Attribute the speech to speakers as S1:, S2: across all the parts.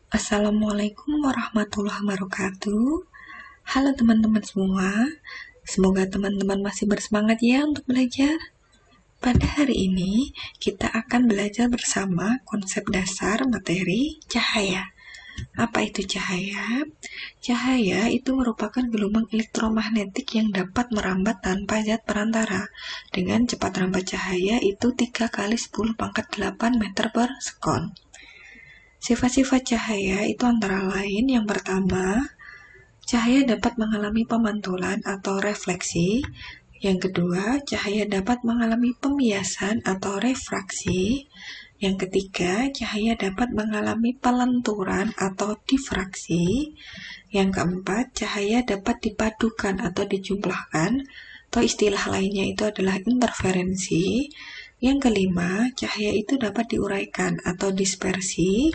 S1: Assalamualaikum warahmatullahi wabarakatuh. Halo teman-teman semua, semoga teman-teman masih bersemangat ya untuk belajar. Pada hari ini, kita akan belajar bersama konsep dasar materi cahaya. Apa itu cahaya? Cahaya itu merupakan gelombang elektromagnetik yang dapat merambat tanpa zat perantara. Dengan cepat rambat cahaya itu 3 kali 10 pangkat 8 meter per sekon. Sifat-sifat cahaya itu antara lain yang pertama, cahaya dapat mengalami pemantulan atau refleksi. Yang kedua, cahaya dapat mengalami pembiasan atau refraksi. Yang ketiga, cahaya dapat mengalami pelenturan atau difraksi. Yang keempat, cahaya dapat dipadukan atau dijumlahkan, atau istilah lainnya itu adalah interferensi. Yang kelima, cahaya itu dapat diuraikan atau dispersi.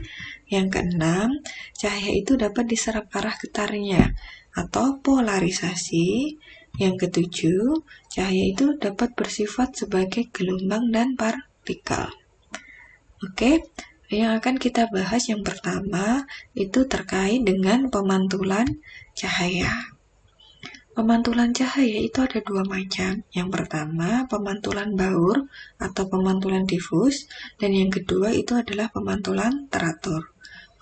S1: Yang keenam, cahaya itu dapat diserap arah getarnya atau polarisasi. Yang ketujuh, cahaya itu dapat bersifat sebagai gelombang dan partikel. Oke, yang akan kita bahas yang pertama itu terkait dengan pemantulan cahaya. Pemantulan cahaya itu ada dua macam. Yang pertama, pemantulan baur atau pemantulan difus, dan yang kedua itu adalah pemantulan teratur.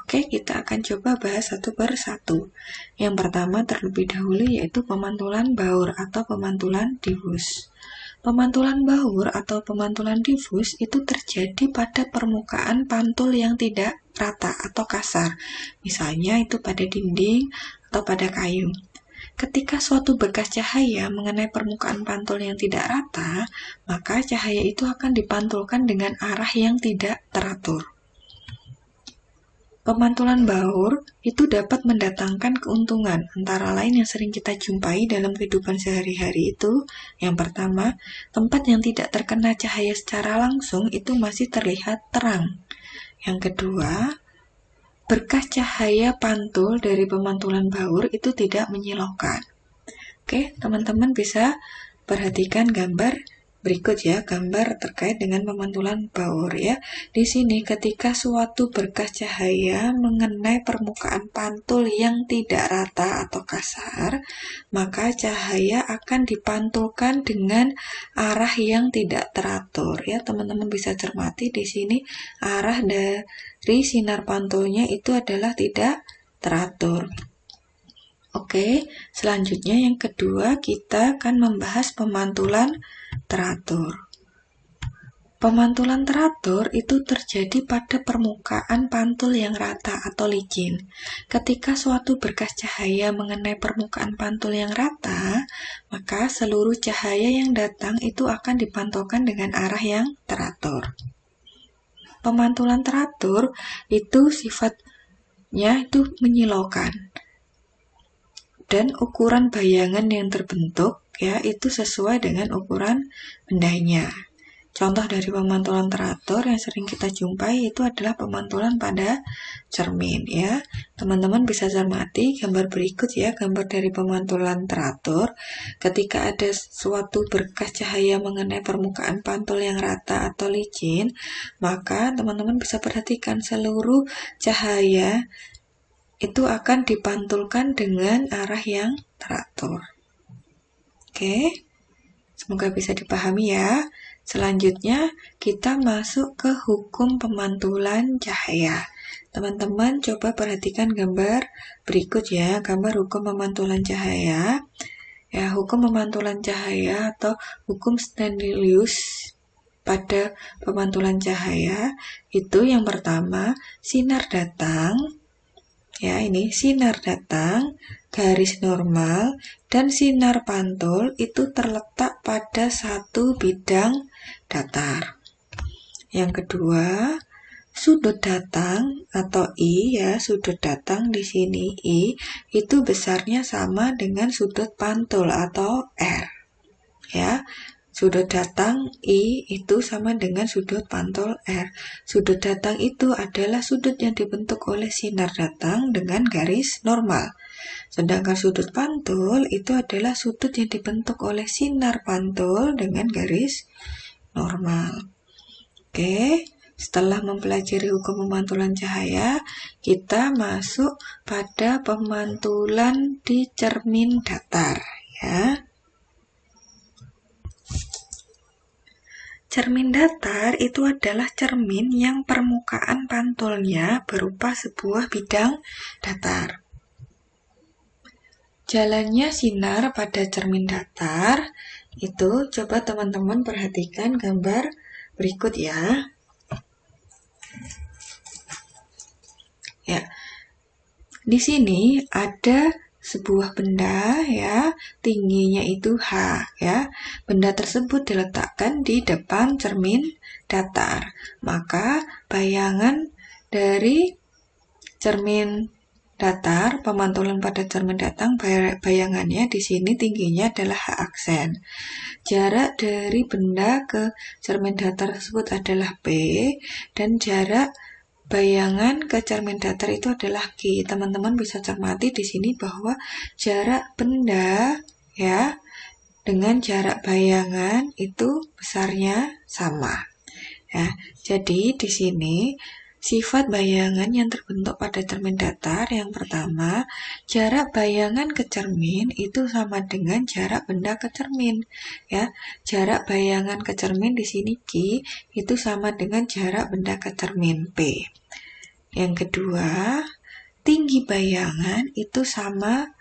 S1: Oke, kita akan coba bahas satu per satu. Yang pertama terlebih dahulu yaitu pemantulan baur atau pemantulan difus. Pemantulan baur atau pemantulan difus itu terjadi pada permukaan pantul yang tidak rata atau kasar. Misalnya itu pada dinding atau pada kayu. Ketika suatu berkas cahaya mengenai permukaan pantul yang tidak rata, maka cahaya itu akan dipantulkan dengan arah yang tidak teratur. Pemantulan baur itu dapat mendatangkan keuntungan, antara lain yang sering kita jumpai dalam kehidupan sehari-hari itu. Yang pertama, tempat yang tidak terkena cahaya secara langsung itu masih terlihat terang. Yang kedua, berkas cahaya pantul dari pemantulan baur itu tidak menyilaukan. Oke, teman-teman bisa perhatikan gambar berikut ya, gambar terkait dengan pemantulan baur ya. Di sini ketika suatu berkas cahaya mengenai permukaan pantul yang tidak rata atau kasar, maka cahaya akan dipantulkan dengan arah yang tidak teratur ya. Teman-teman bisa cermati di sini arah dari sinar pantulnya itu adalah tidak teratur. Oke, selanjutnya yang kedua kita akan membahas pemantulan teratur. Pemantulan teratur itu terjadi pada permukaan pantul yang rata atau licin. Ketika suatu berkas cahaya mengenai permukaan pantul yang rata, maka seluruh cahaya yang datang itu akan dipantulkan dengan arah yang teratur. Pemantulan teratur itu sifatnya itu menyilaukan. Dan ukuran bayangan yang terbentuk ya itu sesuai dengan ukuran bendanya. Contoh dari pemantulan teratur yang sering kita jumpai itu adalah pemantulan pada cermin ya. Teman-teman bisa cermati gambar berikut ya, gambar dari pemantulan teratur. Ketika ada suatu berkas cahaya mengenai permukaan pantul yang rata atau licin, maka teman-teman bisa perhatikan seluruh cahaya itu akan dipantulkan dengan arah yang teratur. Oke, semoga bisa dipahami ya. Selanjutnya kita masuk ke hukum pemantulan cahaya. Teman-teman coba perhatikan gambar berikut ya, gambar hukum pemantulan cahaya. Ya, hukum pemantulan cahaya atau hukum Stanleyus pada pemantulan cahaya itu yang pertama, sinar datang. Ya, ini sinar datang, garis normal, dan sinar pantul itu terletak pada satu bidang datar. Yang kedua, sudut datang atau I ya, sudut datang di sini I itu besarnya sama dengan sudut pantul atau R. Ya. Sudut datang I itu sama dengan sudut pantul R. Sudut datang itu adalah sudut yang dibentuk oleh sinar datang dengan garis normal. Sedangkan sudut pantul itu adalah sudut yang dibentuk oleh sinar pantul dengan garis normal. Oke, Setelah mempelajari hukum pemantulan cahaya, kita masuk pada pemantulan di cermin datar, ya. Cermin datar itu adalah cermin yang permukaan pantulnya berupa sebuah bidang datar. Jalannya sinar pada cermin datar itu, coba teman-teman perhatikan gambar berikut ya. Ya, di sini ada sebuah benda ya, tingginya itu H ya. Benda tersebut diletakkan di depan cermin datar. Maka bayangan dari cermin datar, pemantulan pada cermin datar, bayangannya di sini tingginya adalah H aksen. Jarak dari benda ke cermin datar tersebut adalah P, dan jarak bayangan ke cermin datar itu adalah Q. Teman-teman bisa cermati di sini bahwa jarak benda ya dengan jarak bayangan itu besarnya sama. Ya, jadi di sini sifat bayangan yang terbentuk pada cermin datar yang pertama, jarak bayangan ke cermin itu sama dengan jarak benda ke cermin. Ya, jarak bayangan ke cermin di sini Q itu sama dengan jarak benda ke cermin P. Yang kedua, tinggi bayangan itu sama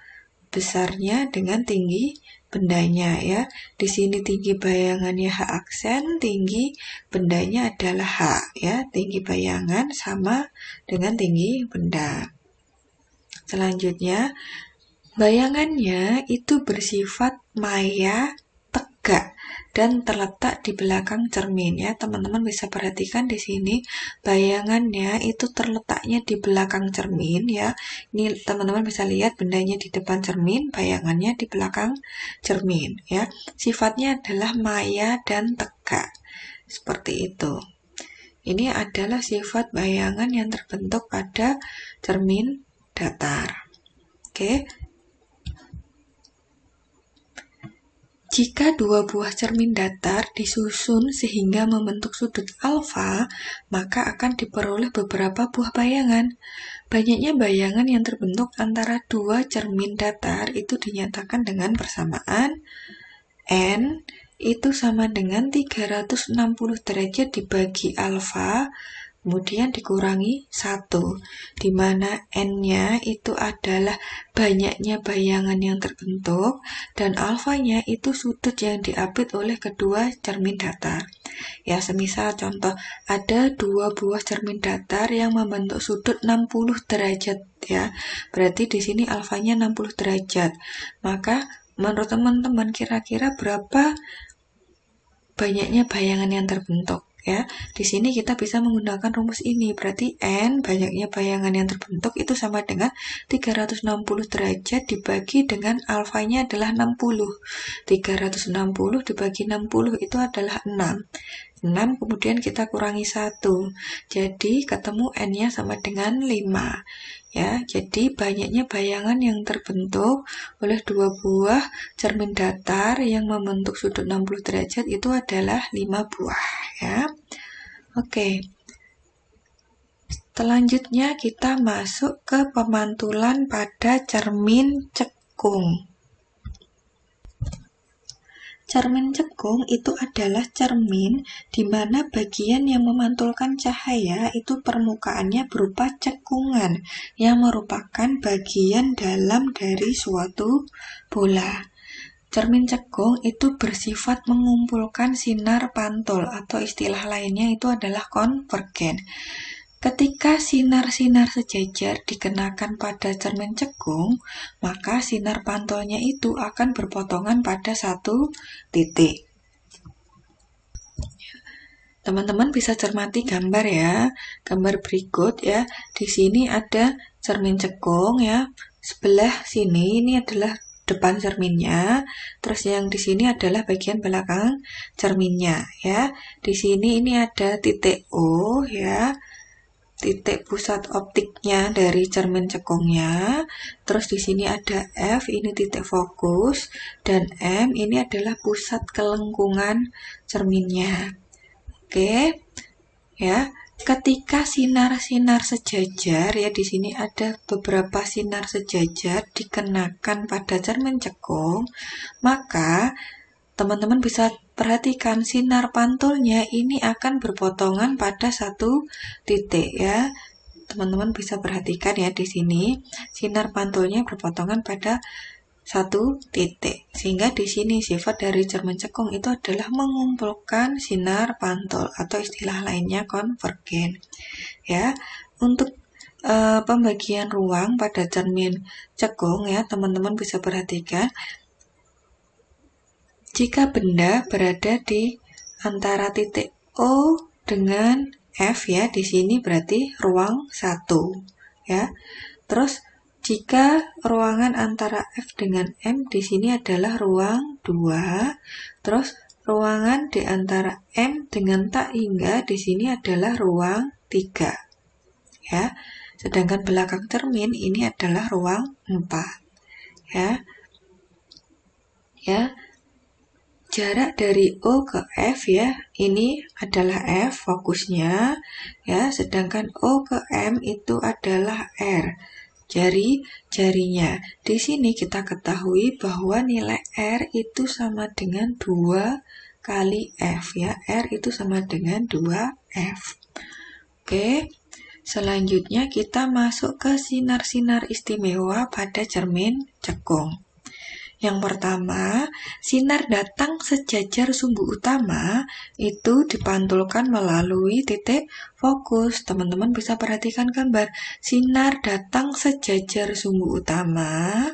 S1: besarnya dengan tinggi bendanya ya. Di sini tinggi bayangannya H aksen, tinggi bendanya adalah H ya. Tinggi bayangan sama dengan tinggi benda. Selanjutnya, bayangannya itu bersifat maya, tegak, dan terletak di belakang cermin ya. Teman-teman bisa perhatikan di sini bayangannya itu terletaknya di belakang cermin ya. Ini teman-teman bisa lihat bendanya di depan cermin, bayangannya di belakang cermin ya. Sifatnya adalah maya dan tegak. Seperti itu. Ini adalah sifat bayangan yang terbentuk pada cermin datar. Oke. Jika dua buah cermin datar disusun sehingga membentuk sudut alfa, maka akan diperoleh beberapa buah bayangan. Banyaknya bayangan yang terbentuk antara dua cermin datar itu dinyatakan dengan persamaan N itu sama dengan 360 derajat dibagi alfa, kemudian dikurangi 1, di mana N-nya itu adalah banyaknya bayangan yang terbentuk, dan alfanya itu sudut yang diapit oleh kedua cermin datar. Ya, semisal contoh, ada dua buah cermin datar yang membentuk sudut 60 derajat ya. Berarti di sini alfanya 60 derajat. Maka menurut teman-teman kira-kira berapa banyaknya bayangan yang terbentuk? Ya, di sini kita bisa menggunakan rumus ini. Berarti N, banyaknya bayangan yang terbentuk itu sama dengan 360 derajat dibagi dengan alfanya adalah 60. 360 dibagi 60 itu adalah 6. 6 kemudian kita kurangi 1. Jadi ketemu N-nya sama dengan 5. Ya, jadi banyaknya bayangan yang terbentuk oleh dua buah cermin datar yang membentuk sudut 60 derajat itu adalah 5 buah ya. Oke. Selanjutnya kita masuk ke pemantulan pada cermin cekung. Cermin cekung itu adalah cermin di mana bagian yang memantulkan cahaya itu permukaannya berupa cekungan yang merupakan bagian dalam dari suatu bola. Cermin cekung itu bersifat mengumpulkan sinar pantul atau istilah lainnya itu adalah konvergen. Ketika sinar-sinar sejajar dikenakan pada cermin cekung, maka sinar pantulnya itu akan berpotongan pada satu titik. Teman-teman bisa cermati gambar ya, gambar berikut ya. Di sini ada cermin cekung ya. Sebelah sini ini adalah depan cerminnya, terus yang di sini adalah bagian belakang cerminnya ya. Di sini ini ada titik O ya. Titik pusat optiknya dari cermin cekungnya. Terus di sini ada F, ini titik fokus, dan M ini adalah pusat kelengkungan cerminnya. Oke. Ya. ketika sinar-sinar sejajar ya, di sini ada beberapa sinar sejajar dikenakan pada cermin cekung, maka teman-teman bisa perhatikan sinar pantulnya ini akan berpotongan pada satu titik ya. Teman-teman bisa perhatikan ya, di sini sinar pantulnya berpotongan pada satu titik, sehingga di sini sifat dari cermin cekung itu adalah mengumpulkan sinar pantul atau istilah lainnya konvergen ya. Untuk pembagian ruang pada cermin cekung ya, teman-teman bisa perhatikan jika benda berada di antara titik O dengan F ya, di sini berarti ruang 1 ya. Terus jika ruangan antara F dengan M di sini adalah ruang 2, terus ruangan di antara M dengan tak hingga di sini adalah ruang 3. Ya. Sedangkan belakang cermin ini adalah ruang 4. Ya. Ya. Jarak dari O ke F ya, ini adalah F fokusnya ya, sedangkan O ke M itu adalah R. Jarinya. Di sini kita ketahui bahwa nilai R itu sama dengan 2 kali F ya. R itu sama dengan 2F. Oke. Selanjutnya kita masuk ke sinar-sinar istimewa pada cermin cekung. Yang pertama, sinar datang sejajar sumbu utama itu dipantulkan melalui titik fokus. Teman-teman bisa perhatikan gambar. Sinar datang sejajar sumbu utama,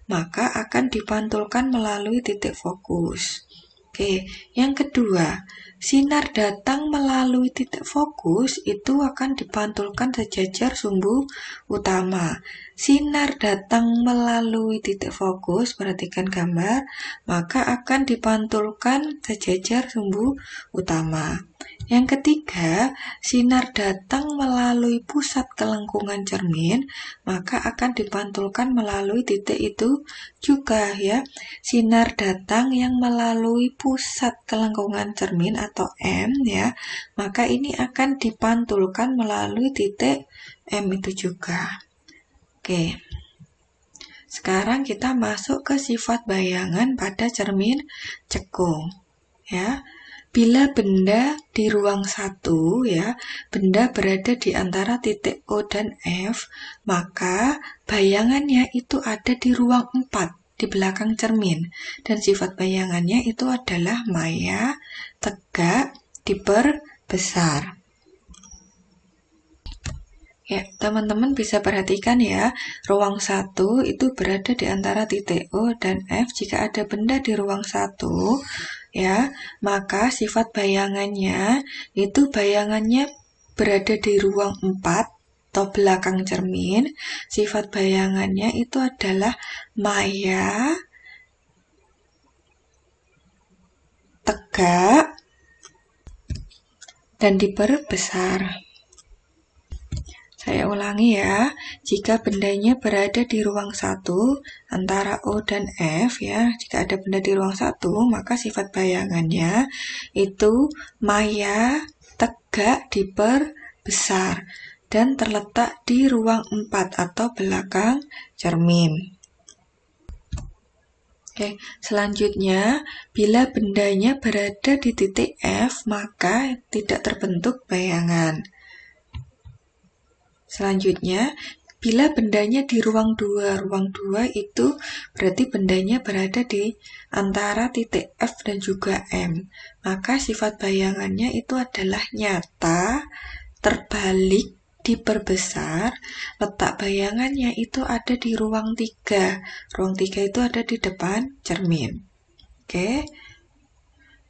S1: maka akan dipantulkan melalui titik fokus. Oke, yang kedua, sinar datang melalui titik fokus itu akan dipantulkan sejajar sumbu utama. Sinar datang melalui titik fokus, perhatikan gambar, maka akan dipantulkan sejajar sumbu utama. Yang ketiga, sinar datang melalui pusat kelengkungan cermin, maka akan dipantulkan melalui titik itu juga ya. Sinar datang yang melalui pusat kelengkungan cermin atau M ya, maka ini akan dipantulkan melalui titik M itu juga. Oke, sekarang kita masuk ke sifat bayangan pada cermin cekung ya. Bila benda di ruang 1 ya, benda berada di antara titik O dan F, maka bayangannya itu ada di ruang 4 di belakang cermin, dan sifat bayangannya itu adalah maya, tegak, diperbesar. Ya, teman-teman bisa perhatikan ya, ruang 1 itu berada di antara titik O dan F. Jika ada benda di ruang 1, ya, maka sifat bayangannya itu bayangannya berada di ruang 4 atau belakang cermin. Sifat bayangannya itu adalah maya, tegak, dan diperbesar. Saya ulangi ya, jika bendanya berada di ruang 1 antara O dan F ya, jika ada benda di ruang 1, maka sifat bayangannya itu maya, tegak, diperbesar, dan terletak di ruang 4 atau belakang cermin. Oke, selanjutnya, bila bendanya berada di titik F, maka tidak terbentuk bayangan. Selanjutnya, bila bendanya di ruang 2 itu berarti bendanya berada di antara titik F dan juga M. Maka sifat bayangannya itu adalah nyata, terbalik, diperbesar. Letak bayangannya itu ada di ruang 3. Ruang 3 itu ada di depan cermin. Oke.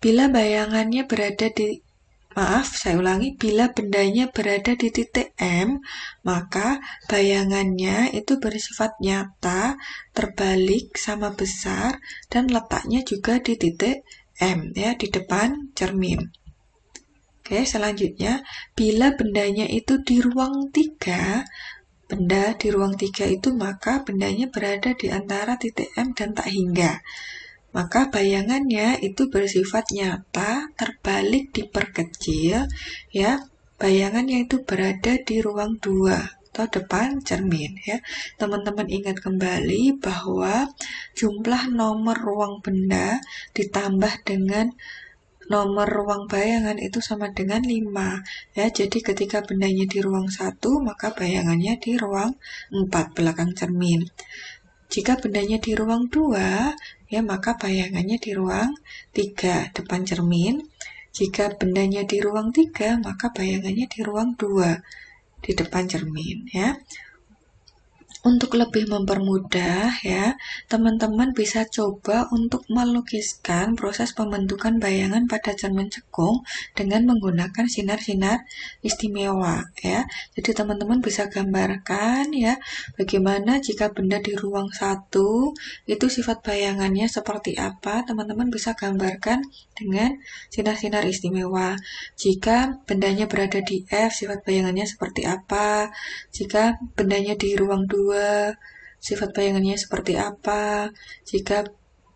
S1: Bila bayangannya berada di bila bendanya berada di titik M, maka bayangannya itu bersifat nyata, terbalik, sama besar, dan letaknya juga di titik M, ya, di depan cermin. Oke, selanjutnya, bila bendanya itu di ruang 3, benda di ruang 3 itu maka bendanya berada di antara titik M dan tak hingga. Maka bayangannya itu bersifat nyata, terbalik, diperkecil, ya. bayangan yaitu berada di ruang 2 atau depan cermin ya. Teman-teman ingat kembali bahwa jumlah nomor ruang benda ditambah dengan nomor ruang bayangan itu sama dengan 5 ya. Jadi ketika bendanya di ruang 1, maka bayangannya di ruang 4 belakang cermin. Jika bendanya di ruang 2 ya, maka bayangannya di ruang 3 depan cermin. Jika bendanya di ruang 3, maka bayangannya di ruang 2 di depan cermin ya. Untuk lebih mempermudah ya, teman-teman bisa coba untuk melukiskan proses pembentukan bayangan pada cermin cekung dengan menggunakan sinar-sinar istimewa ya. Jadi teman-teman bisa gambarkan ya, bagaimana jika benda di ruang 1 itu sifat bayangannya seperti apa. Teman-teman bisa gambarkan dengan sinar-sinar istimewa. Jika bendanya berada di F, sifat bayangannya seperti apa. Jika bendanya di ruang 2, sifat bayangannya seperti apa. Jika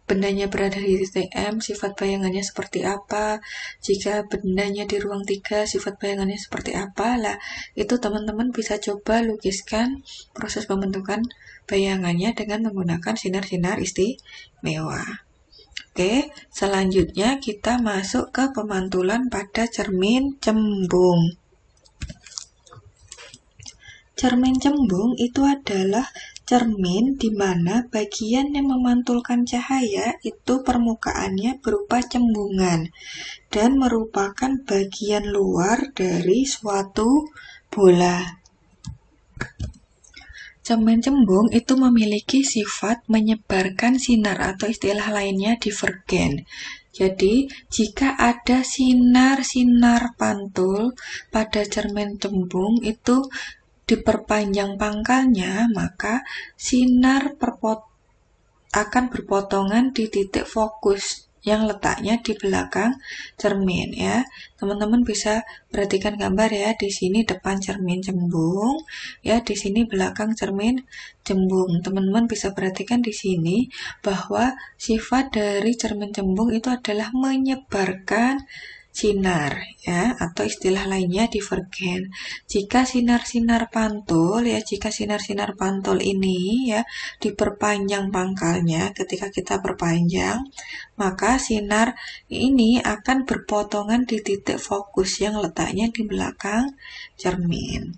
S1: bendanya berada di titik M, sifat bayangannya seperti apa. Jika bendanya di ruang 3, sifat bayangannya seperti apa. Lah, itu teman-teman bisa coba lukiskan proses pembentukan bayangannya dengan menggunakan sinar-sinar istimewa. Oke, selanjutnya kita masuk ke pemantulan pada cermin cembung. Cermin cembung itu adalah cermin di mana bagian yang memantulkan cahaya itu permukaannya berupa cembungan dan merupakan bagian luar dari suatu bola. Cermin cembung itu memiliki sifat menyebarkan sinar atau istilah lainnya divergen. Jadi, jika ada sinar-sinar pantul pada cermin cembung itu diperpanjang pangkalnya, maka sinar akan berpotongan di titik fokus yang letaknya di belakang cermin ya. Teman-teman bisa perhatikan gambar ya, di sini depan cermin cembung ya, di sini belakang cermin cembung. Teman-teman bisa perhatikan di sini bahwa sifat dari cermin cembung itu adalah menyebarkan sinar ya, atau istilah lainnya divergen. Jika sinar-sinar pantul ya, jika sinar-sinar pantul ini ya diperpanjang pangkalnya, ketika kita perpanjang, maka sinar ini akan berpotongan di titik fokus yang letaknya di belakang cermin.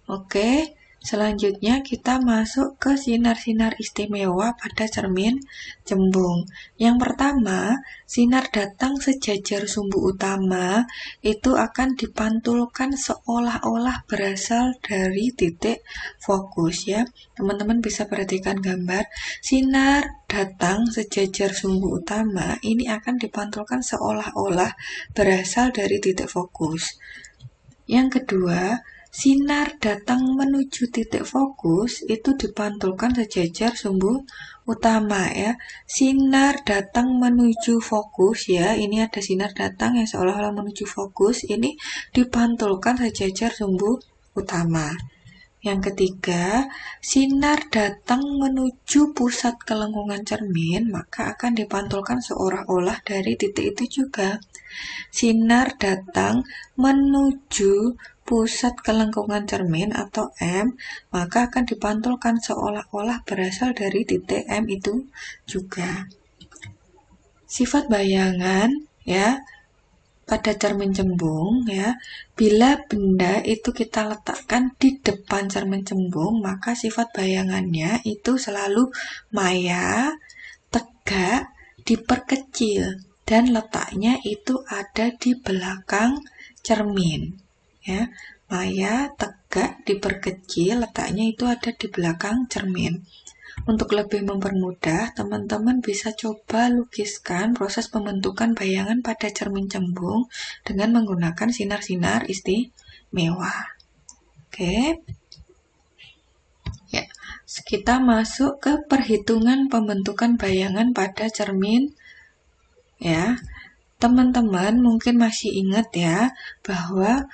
S1: Oke, selanjutnya kita masuk ke sinar-sinar istimewa pada cermin cembung. Yang pertama, sinar datang sejajar sumbu utama itu akan dipantulkan seolah-olah berasal dari titik fokus ya. Teman-teman bisa perhatikan gambar, sinar datang sejajar sumbu utama ini akan dipantulkan seolah-olah berasal dari titik fokus. Yang kedua, sinar datang menuju titik fokus itu dipantulkan sejajar sumbu utama ya. Sinar datang menuju fokus ya, ini ada sinar datang yang seolah-olah menuju fokus, ini dipantulkan sejajar sumbu utama. Yang ketiga, sinar datang menuju pusat kelengkungan cermin, maka akan dipantulkan seolah-olah dari titik itu juga. Sinar datang menuju pusat kelengkungan cermin atau M, maka akan dipantulkan seolah-olah berasal dari titik M itu juga. Sifat bayangan ya pada cermin cembung ya, bila benda itu kita letakkan di depan cermin cembung, maka sifat bayangannya itu selalu maya, tegak, diperkecil, dan letaknya itu ada di belakang cermin ya. Maya, tegak, diperkecil, letaknya itu ada di belakang cermin. Untuk lebih mempermudah, teman-teman bisa coba lukiskan proses pembentukan bayangan pada cermin cembung dengan menggunakan sinar-sinar istimewa. Oke. Ya, kita masuk ke perhitungan pembentukan bayangan pada cermin ya. Teman-teman mungkin masih ingat ya bahwa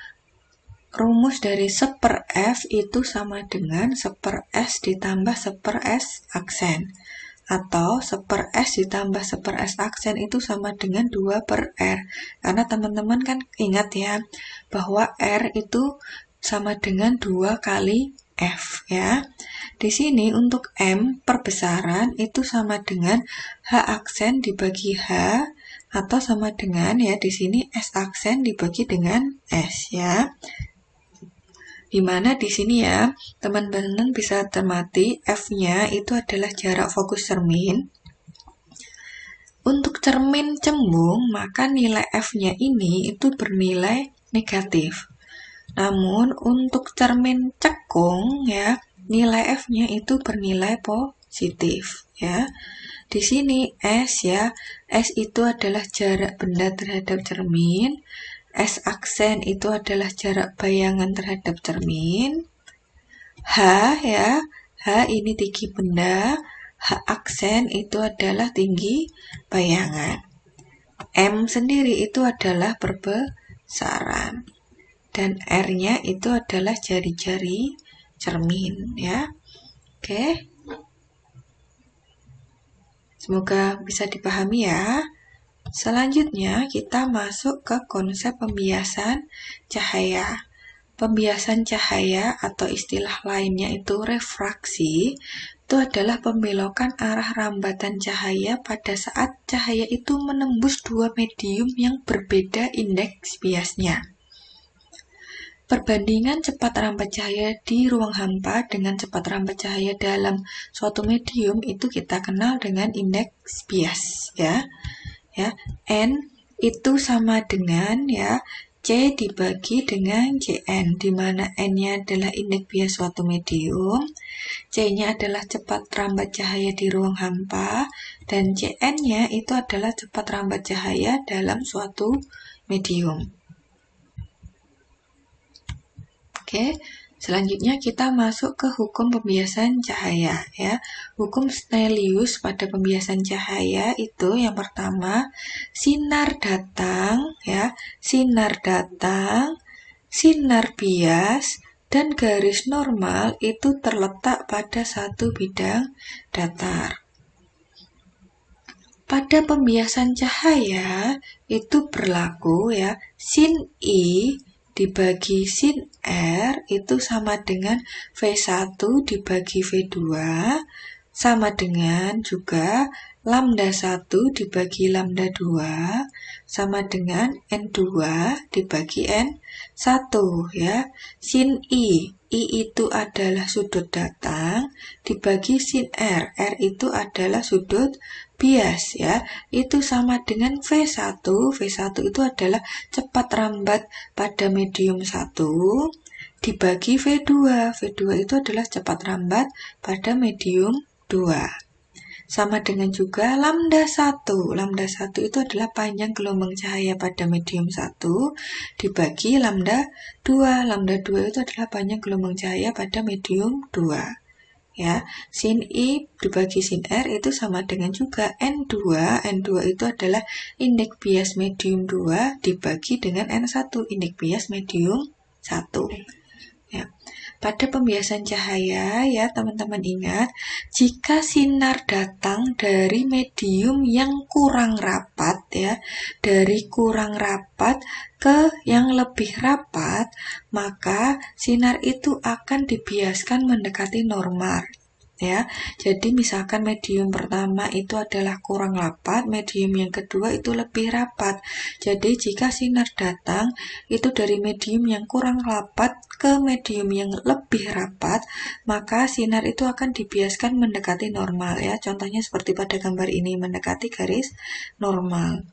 S1: rumus dari 1/F itu sama dengan 1/S ditambah 1/S aksen. atau 1/S ditambah 1/S aksen itu sama dengan 2/R. Karena teman-teman kan ingat ya, bahwa R itu sama dengan 2 kali F ya. Di sini untuk M perbesaran itu sama dengan H aksen dibagi H, atau sama dengan ya di sini S aksen dibagi dengan S ya. Dimana di sini ya, teman-teman bisa cermati F-nya itu adalah jarak fokus cermin. Untuk cermin cembung, maka nilai F-nya ini itu bernilai negatif. Namun untuk cermin cekung ya, nilai F-nya itu bernilai positif ya. Di sini S ya, S itu adalah jarak benda terhadap cermin. S aksen itu adalah jarak bayangan terhadap cermin. H ya, H ini tinggi benda, H aksen itu adalah tinggi bayangan. M sendiri itu adalah perbesaran. Dan R-nya itu adalah jari-jari cermin ya. Oke. Semoga bisa dipahami ya. Selanjutnya kita masuk ke konsep pembiasan cahaya. Pembiasan cahaya atau istilah lainnya itu refraksi, itu adalah pembelokan arah rambatan cahaya pada saat cahaya itu menembus dua medium yang berbeda indeks biasnya. Perbandingan cepat rambat cahaya di ruang hampa dengan cepat rambat cahaya dalam suatu medium itu kita kenal dengan indeks bias ya. N itu sama dengan ya C dibagi dengan Cn, di mana N-nya adalah indeks bias suatu medium, C-nya adalah cepat rambat cahaya di ruang hampa, dan Cn-nya itu adalah cepat rambat cahaya dalam suatu medium. Oke. Selanjutnya kita masuk ke hukum pembiasan cahaya ya. Hukum Snellius pada pembiasan cahaya itu yang pertama, sinar datang ya, sinar datang, sinar bias dan garis normal itu terletak pada satu bidang datar. Pada pembiasan cahaya itu berlaku ya, sin I dibagi sin R itu sama dengan V1 dibagi V2, sama dengan juga lambda 1 dibagi lambda 2, sama dengan N2 dibagi N1 ya. Sin I itu adalah sudut datang, dibagi sin R itu adalah sudut bias ya, itu sama dengan V1. V1 itu adalah cepat rambat pada medium 1 dibagi V2. V2 itu adalah cepat rambat pada medium 2. Sama dengan juga lambda 1. Lambda 1 itu adalah panjang gelombang cahaya pada medium 1 dibagi lambda 2. Lambda 2 itu adalah panjang gelombang cahaya pada medium 2. Ya, sin I dibagi sin R itu sama dengan juga N2. N2 itu adalah indeks bias medium 2 dibagi dengan N1, indeks bias medium 1. Ya. Pada pembiasan cahaya ya teman-teman ingat, jika sinar datang dari medium yang kurang rapat ya, dari kurang rapat ke yang lebih rapat, maka sinar itu akan dibiaskan mendekati normal ya. Jadi misalkan medium pertama itu adalah kurang rapat, medium yang kedua itu lebih rapat. Jadi jika sinar datang itu dari medium yang kurang rapat ke medium yang lebih rapat, maka sinar itu akan dibiaskan mendekati normal ya. Contohnya seperti pada gambar ini, mendekati garis normal.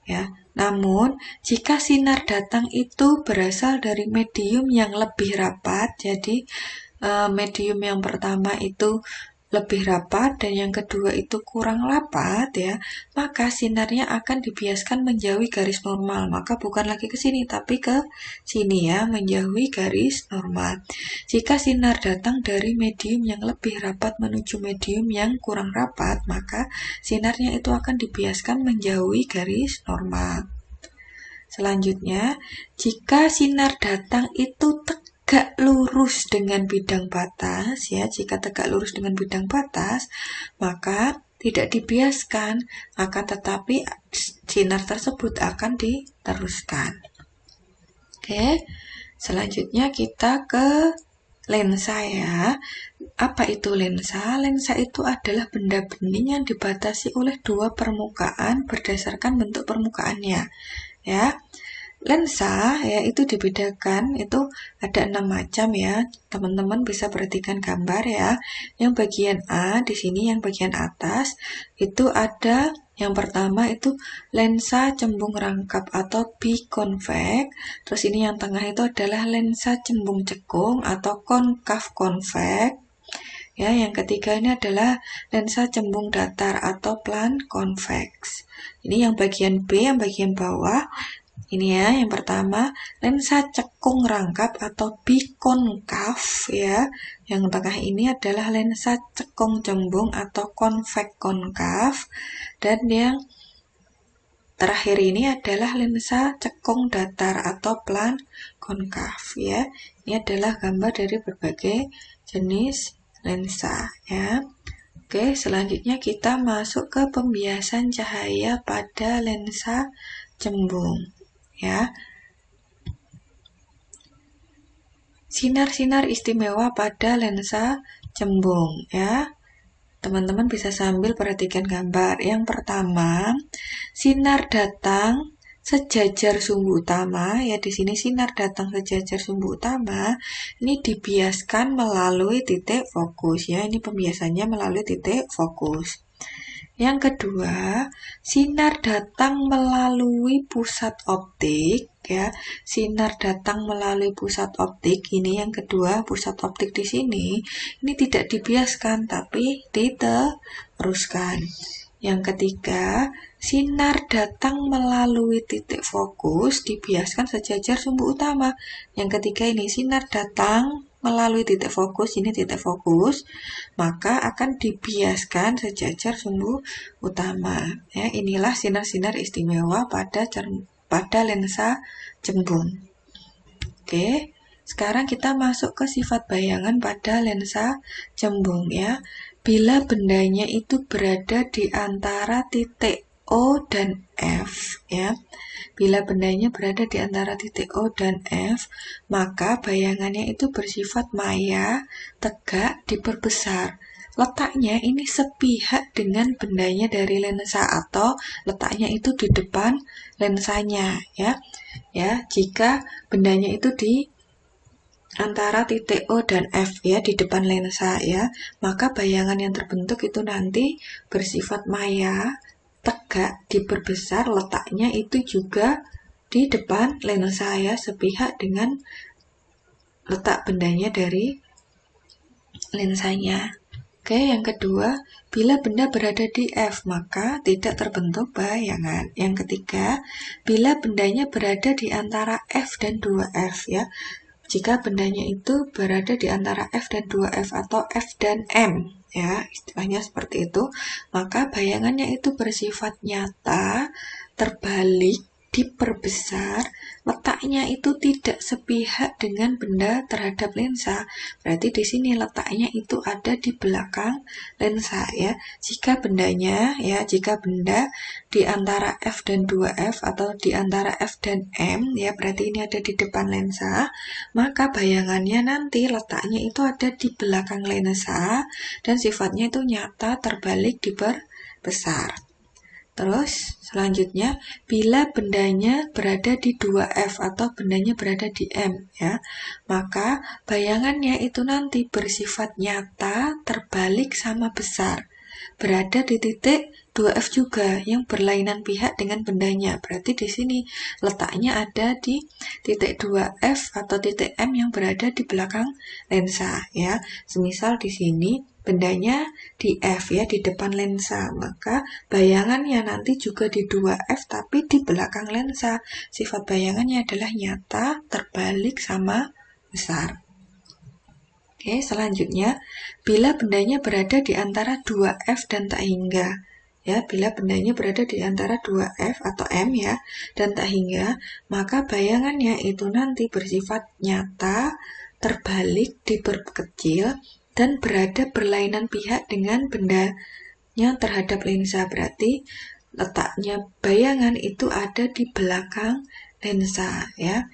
S1: Ya, namun jika sinar datang itu berasal dari medium yang lebih rapat, jadi medium yang pertama itu lebih rapat dan yang kedua itu kurang rapat ya, maka sinarnya akan dibiaskan menjauhi garis normal. Maka bukan lagi ke sini tapi ke sini ya, menjauhi garis normal. Jika sinar datang dari medium yang lebih rapat menuju medium yang kurang rapat, maka sinarnya itu akan dibiaskan menjauhi garis normal. Selanjutnya, jika sinar datang itu tegak lurus dengan bidang batas ya, jika tegak lurus dengan bidang batas, maka tidak dibiaskan, akan tetapi sinar tersebut akan diteruskan. Oke, selanjutnya kita ke lensa ya. Apa itu lensa? Lensa itu adalah benda bening yang dibatasi oleh dua permukaan berdasarkan bentuk permukaannya. Ya, lensa ya itu dibedakan, itu ada 6 macam ya. Teman-teman bisa perhatikan gambar ya. Yang bagian A di sini, yang bagian atas itu ada yang pertama itu lensa cembung rangkap atau biconvex. Terus ini yang tengah itu adalah lensa cembung cekung atau konkav convex. Ya, yang ketiga ini adalah lensa cembung datar atau plan convex. Ini yang bagian B, yang bagian bawah. Ini ya, yang pertama lensa cekung rangkap atau bikonkav ya. Yang tengah ini adalah lensa cekung cembung atau konvex konkav. Dan yang terakhir ini adalah lensa cekung datar atau plan konkav ya. Ini adalah gambar dari berbagai jenis lensa ya. Oke, selanjutnya kita masuk ke pembiasan cahaya pada lensa cembung ya. Sinar-sinar istimewa pada lensa cembung ya. Teman-teman bisa sambil perhatikan gambar. Yang pertama, sinar datang sejajar sumbu utama ya. Di sini sinar datang sejajar sumbu utama ini dibiaskan melalui titik fokus ya. Ini pembiasannya melalui titik fokus. Yang kedua, sinar datang melalui pusat optik ya. Sinar datang melalui pusat optik, ini yang kedua, pusat optik di sini ini tidak dibiaskan tapi diteruskan. Yang ketiga, sinar datang melalui titik fokus dibiaskan sejajar sumbu utama. Yang ketiga ini sinar datang melalui titik fokus, ini titik fokus, maka akan dibiaskan sejajar sumbu utama. Ya, inilah sinar-sinar istimewa pada lensa cembung. Oke, sekarang kita masuk ke sifat bayangan pada lensa cembung ya. Bila bendanya itu berada di antara titik O dan F ya. Bila bendanya berada di antara titik O dan F, maka bayangannya itu bersifat maya, tegak, diperbesar. Letaknya ini sepihak dengan bendanya dari lensa atau letaknya itu di depan lensanya ya. Ya, jika bendanya itu di antara titik O dan F ya, di depan lensa ya, maka bayangan yang terbentuk itu nanti bersifat maya, tegak, diperbesar, letaknya itu juga di depan lensa ya, sepihak dengan letak bendanya dari lensanya. Oke, yang kedua, bila benda berada di F, maka tidak terbentuk bayangan. Yang ketiga, bila bendanya berada di antara F dan 2F ya. Jika bendanya itu berada di antara F dan 2F atau F dan M ya, istilahnya seperti itu, maka bayangannya itu bersifat nyata, terbalik, diperbesar, letaknya itu tidak sepihak dengan benda terhadap lensa. Berarti di sini letaknya itu ada di belakang lensa ya. Jika benda di antara F dan 2F atau di antara F dan M ya, berarti ini ada di depan lensa, maka bayangannya nanti letaknya itu ada di belakang lensa dan sifatnya itu nyata, terbalik, diperbesar. Terus selanjutnya, bila bendanya berada di 2F atau bendanya berada di M ya, maka bayangannya itu nanti bersifat nyata, terbalik, sama besar. Berada di titik 2F juga yang berlainan pihak dengan bendanya. Berarti di sini letaknya ada di titik 2F atau titik M yang berada di belakang lensa ya. Semisal di sini bendanya di F ya, di depan lensa, maka bayangannya nanti juga di 2F tapi di belakang lensa. Sifat bayangannya adalah nyata, terbalik, sama besar. Oke, selanjutnya, bila bendanya berada di antara 2F dan tak hingga. Ya, bila bendanya berada di antara 2F atau M ya, dan tak hingga, maka bayangannya itu nanti bersifat nyata, terbalik, diperkecil, dan berada berlainan pihak dengan benda bayangannya terhadap lensa, berarti letaknya bayangan itu ada di belakang lensa ya.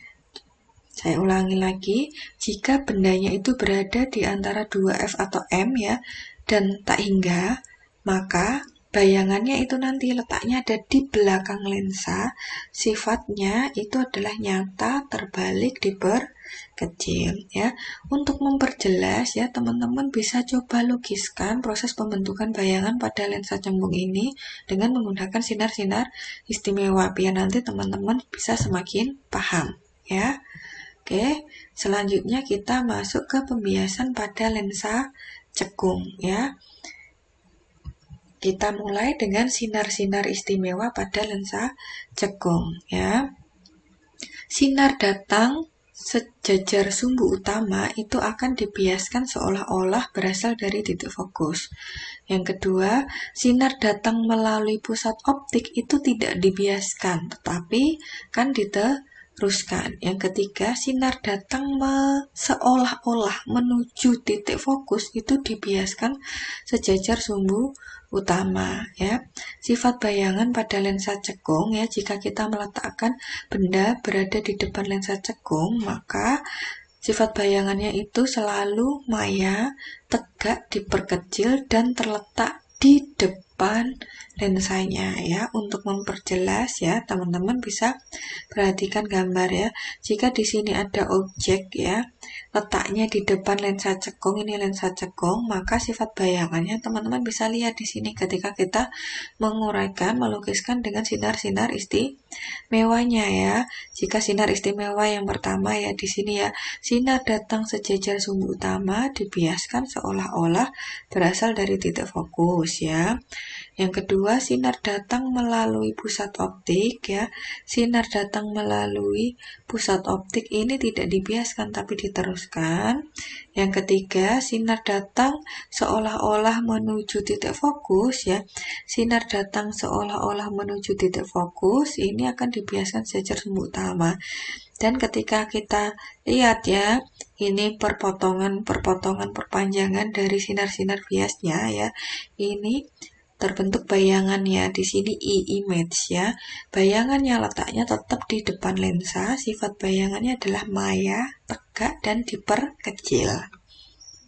S1: Saya ulangi lagi, jika bendanya itu berada di antara 2F atau M ya, dan tak hingga, maka bayangannya itu nanti letaknya ada di belakang lensa, sifatnya itu adalah nyata, terbalik, diperkecil ya. Untuk memperjelas ya, teman-teman bisa coba lugiskan proses pembentukan bayangan pada lensa cembung ini dengan menggunakan sinar-sinar istimewa, biar nanti teman-teman bisa semakin paham ya. Oke, selanjutnya kita masuk ke pembiasan pada lensa cekung ya. Kita mulai dengan sinar-sinar istimewa pada lensa cekung ya. Sinar datang sejajar sumbu utama itu akan dibiaskan seolah-olah berasal dari titik fokus. Yang kedua, sinar datang melalui pusat optik itu tidak dibiaskan, tetapi kan diteruskan. Yang ketiga, sinar datang seolah-olah menuju titik fokus itu dibiaskan sejajar sumbu utama ya. Sifat bayangan pada lensa cekung ya, jika kita meletakkan benda berada di depan lensa cekung, maka sifat bayangannya itu selalu maya, tegak, diperkecil, dan terletak di depan lensanya ya. Untuk memperjelas ya, teman-teman bisa perhatikan gambar ya. Jika di sini ada objek ya, letaknya di depan lensa cekung, ini lensa cekung, maka sifat bayangannya teman-teman bisa lihat di sini ketika kita menguraikan, melukiskan dengan sinar-sinar istimewanya ya. Jika sinar istimewa yang pertama ya di sini ya, sinar datang sejajar sumbu utama dibiaskan seolah-olah berasal dari titik fokus ya. Yang kedua, sinar datang melalui pusat optik ya. Sinar datang melalui pusat optik ini tidak dibiaskan tapi diteruskan. Yang ketiga, sinar datang seolah-olah menuju titik fokus ya. Sinar datang seolah-olah menuju titik fokus ini akan dibiaskan sejajar sumbu utama. Dan ketika kita lihat ya, ini perpotongan perpanjangan dari sinar-sinar biasnya ya. Ini terbentuk bayangan ya, di sini image ya. Bayangannya letaknya tetap di depan lensa, sifat bayangannya adalah maya, tegak, dan diperkecil.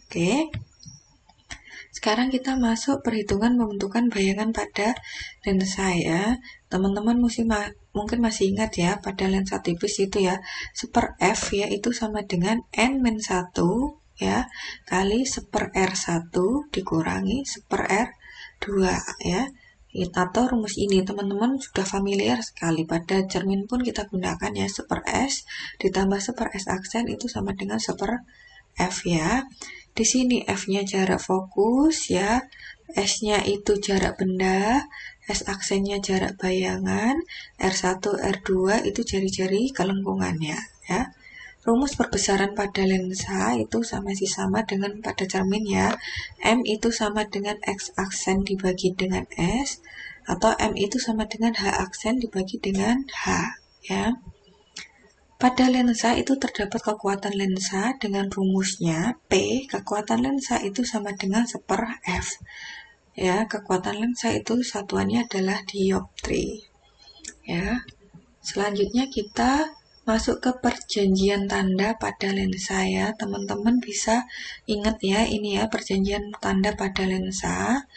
S1: Oke. Sekarang kita masuk perhitungan pembentukan bayangan pada lensa ya. Teman-teman mungkin masih ingat ya, pada lensa tipis itu ya, 1/f ya itu sama dengan n-1 ya, kali 1/r1 dikurangi 1/r2 ya. Atau rumus ini teman-teman sudah familiar sekali, pada cermin pun kita gunakan ya, 1/s ditambah 1/s aksen itu sama dengan 1/f ya. Di sini F-nya jarak fokus ya, S-nya itu jarak benda, S aksennya jarak bayangan, R1, R2 itu jari-jari kelengkungannya ya. Rumus perbesaran pada lensa itu sama dengan pada cermin ya. M itu sama dengan X aksen dibagi dengan S, atau M itu sama dengan H aksen dibagi dengan H ya. Pada lensa itu terdapat kekuatan lensa dengan rumusnya P, kekuatan lensa itu sama dengan 1/f. Ya, kekuatan lensa itu satuannya adalah dioptri. Ya. Selanjutnya kita masuk ke perjanjian tanda pada lensa ya. Teman-teman bisa ingat ya, ini ya perjanjian tanda pada lensa.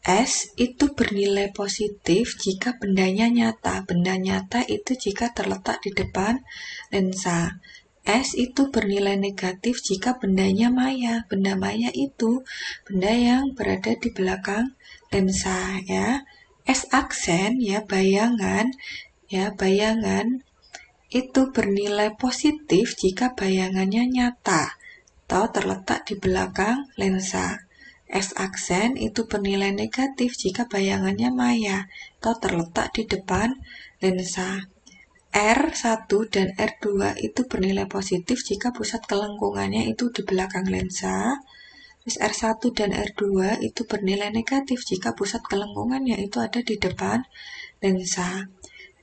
S1: S itu bernilai positif jika bendanya nyata. Benda nyata itu jika terletak di depan lensa. S itu bernilai negatif jika bendanya maya. Benda maya itu benda yang berada di belakang lensa ya. S aksen ya, bayangan itu bernilai positif jika bayangannya nyata atau terletak di belakang lensa. S aksen itu bernilai negatif jika bayangannya maya atau terletak di depan lensa. R1 dan R2 itu bernilai positif jika pusat kelengkungannya itu di belakang lensa. R1 dan R2 itu bernilai negatif jika pusat kelengkungannya itu ada di depan lensa.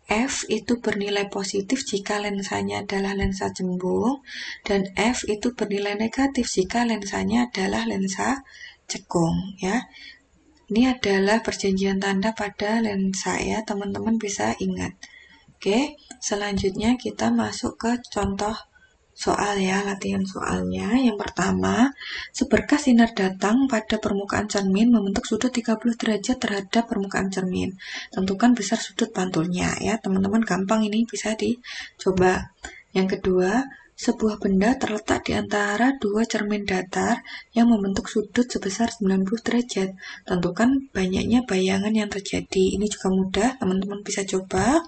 S1: F itu bernilai positif jika lensanya adalah lensa cembung, dan F itu bernilai negatif jika lensanya adalah lensa cekung ya. Ini adalah perjanjian tanda pada lensa ya, teman-teman bisa ingat. Oke, selanjutnya kita masuk ke contoh soal ya, latihan soalnya. Yang pertama, seberkas sinar datang pada permukaan cermin membentuk sudut 30 derajat terhadap permukaan cermin. Tentukan besar sudut pantulnya ya, teman-teman gampang ini bisa dicoba. Yang kedua, sebuah benda terletak di antara dua cermin datar yang membentuk sudut sebesar 90 derajat. Tentukan banyaknya bayangan yang terjadi. Ini juga mudah, teman-teman bisa coba.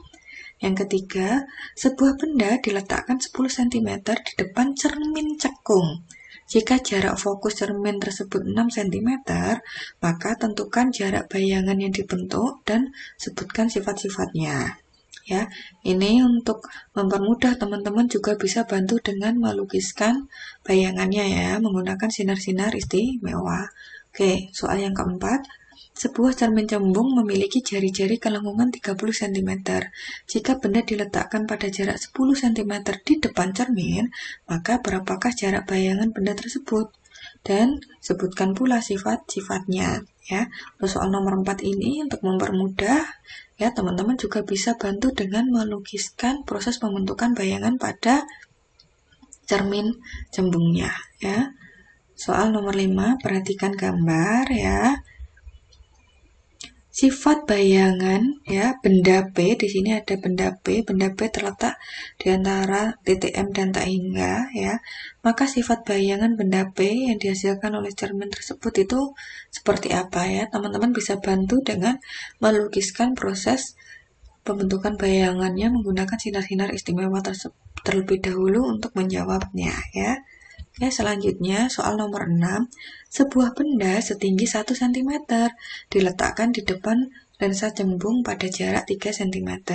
S1: Yang ketiga, sebuah benda diletakkan 10 cm di depan cermin cekung. Jika jarak fokus cermin tersebut 6 cm, maka tentukan jarak bayangan yang dibentuk dan sebutkan sifat-sifatnya. Ya, ini untuk mempermudah teman-teman juga bisa bantu dengan melukiskan bayangannya ya, menggunakan sinar-sinar istimewa. Oke, soal yang keempat. Sebuah cermin cembung memiliki jari-jari kelengkungan 30 cm. Jika benda diletakkan pada jarak 10 cm di depan cermin, maka berapakah jarak bayangan benda tersebut? Dan sebutkan pula sifat-sifatnya. Ya, untuk soal nomor 4 ini untuk mempermudah, ya teman-teman juga bisa bantu dengan melukiskan proses pembentukan bayangan pada cermin cembungnya. Ya, soal nomor 5, perhatikan gambar ya. Sifat bayangan ya, benda P, di sini ada benda P terletak di antara titik M dan tak hingga ya. Maka sifat bayangan benda P yang dihasilkan oleh cermin tersebut itu seperti apa ya? Teman-teman bisa bantu dengan melukiskan proses pembentukan bayangannya menggunakan sinar-sinar istimewa terlebih dahulu untuk menjawabnya ya. Oke, selanjutnya soal nomor 6. Sebuah benda setinggi 1 cm diletakkan di depan lensa cembung pada jarak 3 cm.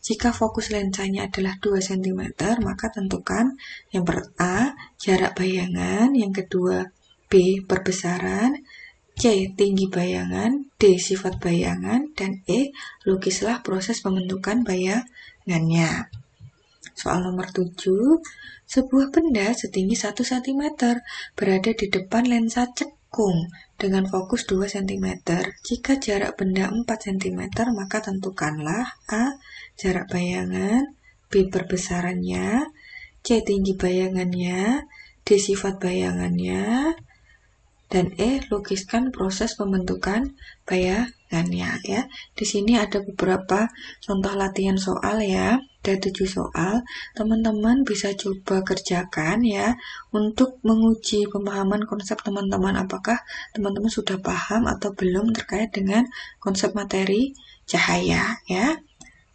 S1: Jika fokus lensanya adalah 2 cm, maka tentukan yang A, jarak bayangan, yang kedua B, perbesaran, C, tinggi bayangan, D, sifat bayangan, dan E, lukislah proses pembentukan bayangannya. Soal nomor 7, sebuah benda setinggi 1 cm berada di depan lensa cekung dengan fokus 2 cm. Jika jarak benda 4 cm, maka tentukanlah A, jarak bayangan, B, perbesarannya, C, tinggi bayangannya, D, sifat bayangannya, dan E, lukiskan proses pembentukan bayangannya ya. Di sini ada beberapa contoh latihan soal ya. Ada 7 soal. Teman-teman bisa coba kerjakan ya untuk menguji pemahaman konsep teman-teman, apakah teman-teman sudah paham atau belum terkait dengan konsep materi cahaya ya.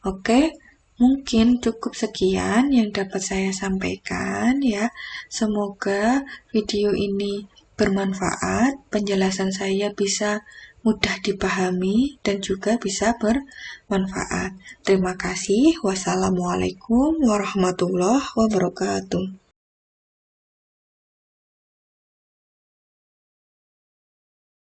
S1: Oke. Mungkin cukup sekian yang dapat saya sampaikan ya. Semoga video ini bermanfaat, penjelasan saya bisa mudah dipahami dan juga bisa bermanfaat. Terima kasih. Wassalamualaikum warahmatullahi wabarakatuh.